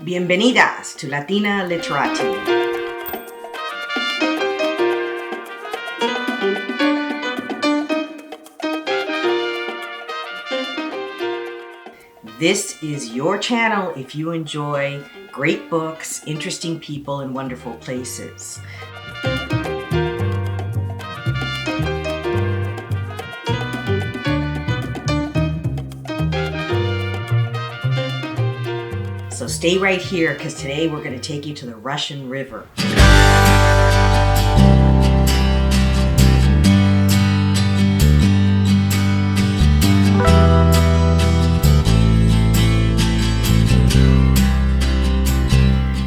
Bienvenidas to Latina Literati. This is your channel if you enjoy great books, interesting people, and wonderful places. So stay right here because today we're going to take you to the Russian River.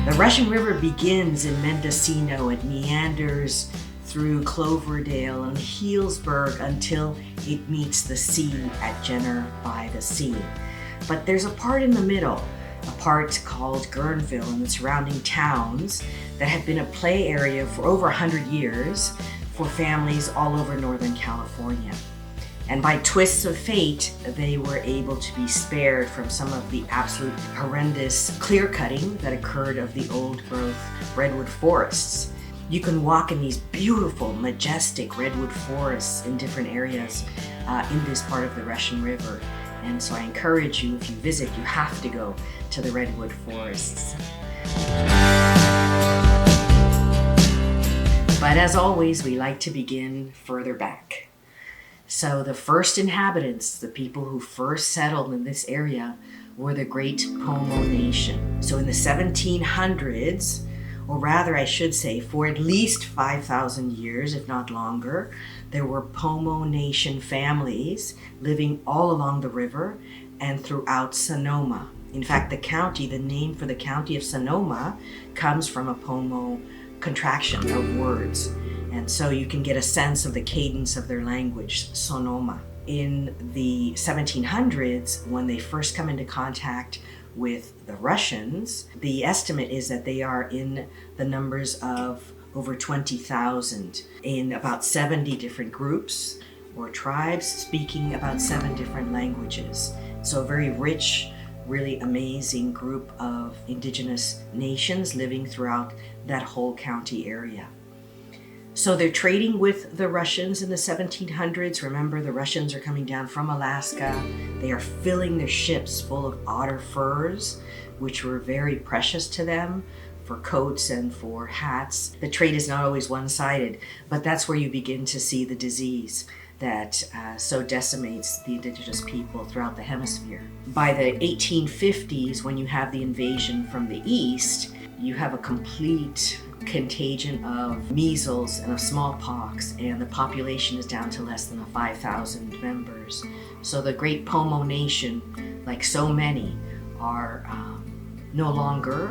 The Russian River begins in Mendocino and meanders through Cloverdale and Healdsburg until it meets the sea at Jenner by the Sea. But there's a part in the middle, a part called Guerneville and the surrounding towns that have been a play area for over 100 years for families all over Northern California. And by twists of fate, they were able to be spared from some of the absolute horrendous clear cutting that occurred of the old growth redwood forests. You can walk in these beautiful, majestic redwood forests in different areas in this part of the Russian River. And so I encourage you, if you visit, you have to go to the redwood forests. But as always, we like to begin further back. So the first inhabitants, the people who first settled in this area, were the great Pomo Nation. So in the 1700s, or rather I should say for at least 5,000 years, if not longer, there were Pomo Nation families living all along the river and throughout Sonoma. In fact, the name for the county of Sonoma comes from a Pomo contraction of words. And so you can get a sense of the cadence of their language, Sonoma. In the 1700s, when they first come into contact with the Russians, the estimate is that they are in the numbers of over 20,000 in about 70 different groups or tribes speaking about 7 different languages. So a very rich, really amazing group of indigenous nations living throughout that whole county area. So they're trading with the Russians in the 1700s. Remember, the Russians are coming down from Alaska. They are filling their ships full of otter furs, which were very precious to them for coats and for hats. The trade is not always one-sided, but that's where you begin to see the disease that so decimates the indigenous people throughout the hemisphere. By the 1850s, when you have the invasion from the east, you have a complete contagion of measles and of smallpox, and the population is down to less than 5,000 members. So the great Pomo Nation, like so many, are no longer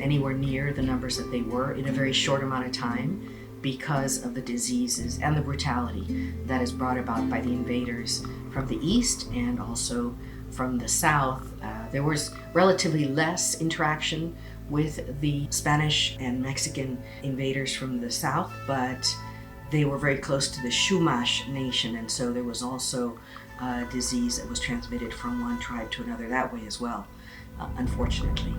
anywhere near the numbers that they were in a very short amount of time because of the diseases and the brutality that is brought about by the invaders from the east and also from the south. There was relatively less interaction with the Spanish and Mexican invaders from the south, but they were very close to the Chumash Nation, and so there was also a disease that was transmitted from one tribe to another that way as well, unfortunately.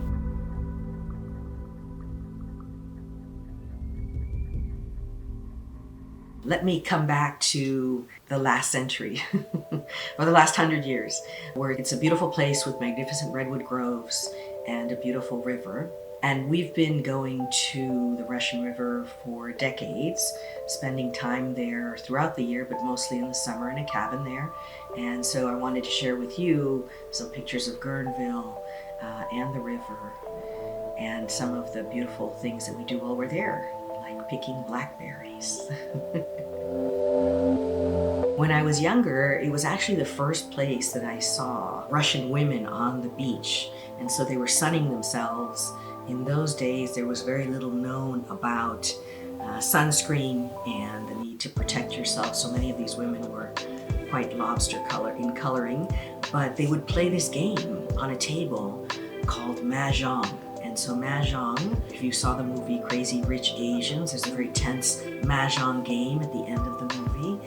Let me come back to the last century, or the last 100 years, where it's a beautiful place with magnificent redwood groves and a beautiful river. And we've been going to the Russian River for decades, spending time there throughout the year, but mostly in the summer in a cabin there. And so I wanted to share with you some pictures of Guerneville and the river and some of the beautiful things that we do while we're there, like picking blackberries. When I was younger, it was actually the first place that I saw Russian women on the beach. And so they were sunning themselves. In those days, there was very little known about sunscreen and the need to protect yourself. So many of these women were quite lobster color in coloring, but they would play this game on a table called Mahjong. And so Mahjong, if you saw the movie Crazy Rich Asians, there's a very tense Mahjong game at the end of the movie.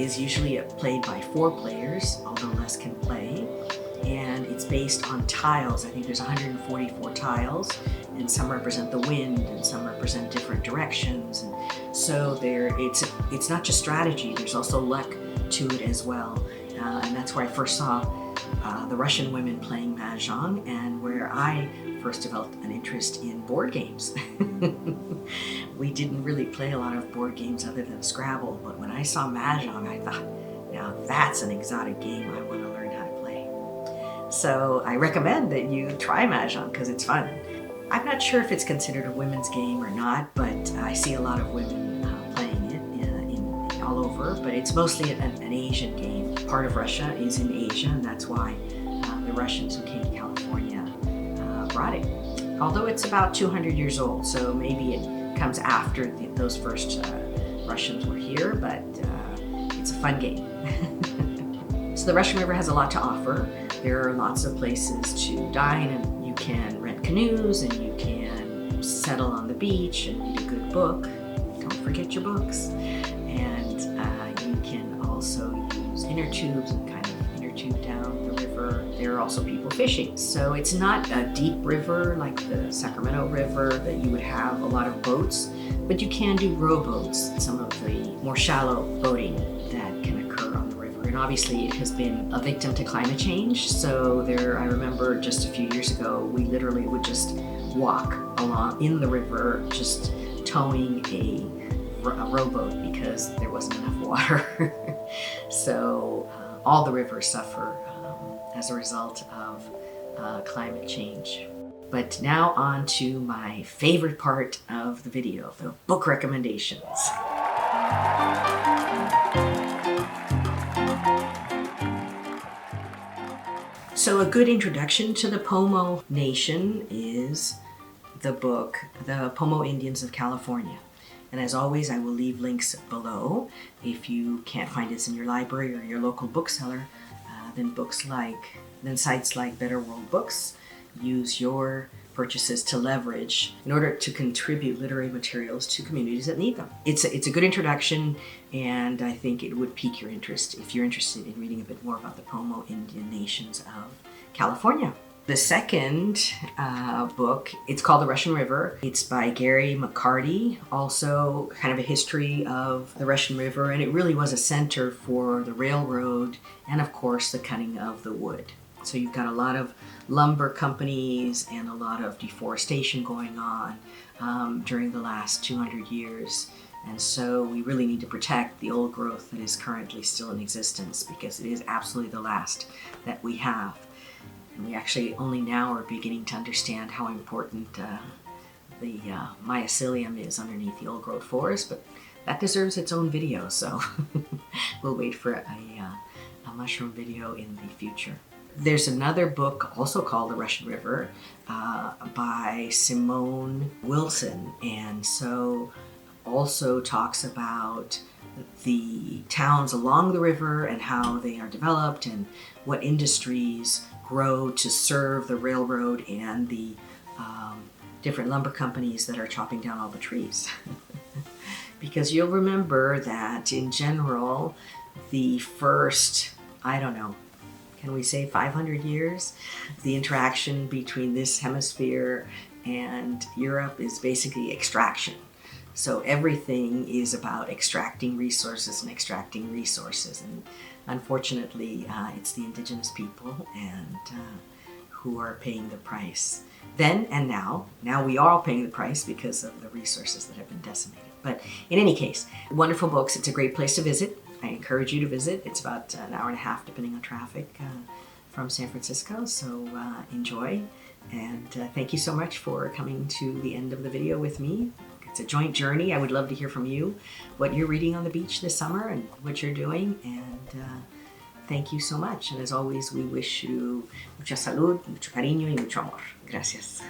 is usually played by 4 players, although less can play. And it's based on tiles. I think there's 144 tiles, and some represent the wind, and some represent different directions. And so it's not just strategy, there's also luck to it as well. And that's where I first saw the Russian women playing Mahjong, and where I first developed an interest in board games. We didn't really play a lot of board games other than Scrabble, but when I saw Mahjong, I thought, now that's an exotic game I want to learn how to play. So I recommend that you try Mahjong because it's fun. I'm not sure if it's considered a women's game or not, but I see a lot of women playing it all over, but it's mostly an Asian game. Part of Russia is in Asia, and that's why the Russians who came to California brought it. Although it's about 200 years old, so maybe it comes after those first Russians were here, but it's a fun game. So the Russian River has a lot to offer. There are lots of places to dine, and you can rent canoes, and you can settle on the beach and read a good book. Don't forget your books. And you can also use inner tubes and kind of inner tube down the river. There are also people fishing. So it's not a deep river like the Sacramento River that you would have a lot of boats, but you can do rowboats, some of the more shallow boating that can occur on the river. And obviously it has been a victim to climate change. So I remember just a few years ago, we literally would just walk along in the river, just towing a rowboat because there wasn't enough water. So all the rivers suffer as a result of climate change. But now on to my favorite part of the video, the book recommendations. So a good introduction to the Pomo Nation is the book, The Pomo Indians of California. And as always, I will leave links below. If you can't find this in your library or your local bookseller, then sites like Better World Books use your purchases to leverage in order to contribute literary materials to communities that need them. It's a good introduction, and I think it would pique your interest if you're interested in reading a bit more about the Pomo Indian nations of California. The second book, it's called The Russian River. It's by Gary McCarty, also kind of a history of the Russian River, and it really was a center for the railroad and, of course, the cutting of the wood. So you've got a lot of lumber companies and a lot of deforestation going on during the last 200 years. And so we really need to protect the old growth that is currently still in existence, because it is absolutely the last that we have. And we actually only now are beginning to understand how important the mycelium is underneath the old growth forest, but that deserves its own video, so we'll wait for a mushroom video in the future. There's another book also called The Russian River by Simone Wilson, and so also talks about the towns along the river and how they are developed and what industries grow to serve the railroad and the different lumber companies that are chopping down all the trees. Because you'll remember that in general, the first, I don't know, can we say 500 years? The interaction between this hemisphere and Europe is basically extraction. So everything is about extracting resources and extracting resources. And unfortunately, it's the indigenous people and who are paying the price. Then and now we are all paying the price because of the resources that have been decimated. But in any case, wonderful books. It's a great place to visit. I encourage you to visit. It's about an hour and a half, depending on traffic, from San Francisco. So enjoy. And thank you so much for coming to the end of the video with me. It's a joint journey. I would love to hear from you, what you're reading on the beach this summer and what you're doing. And thank you so much. And as always, we wish you mucha salud, mucho cariño y mucho amor. Gracias.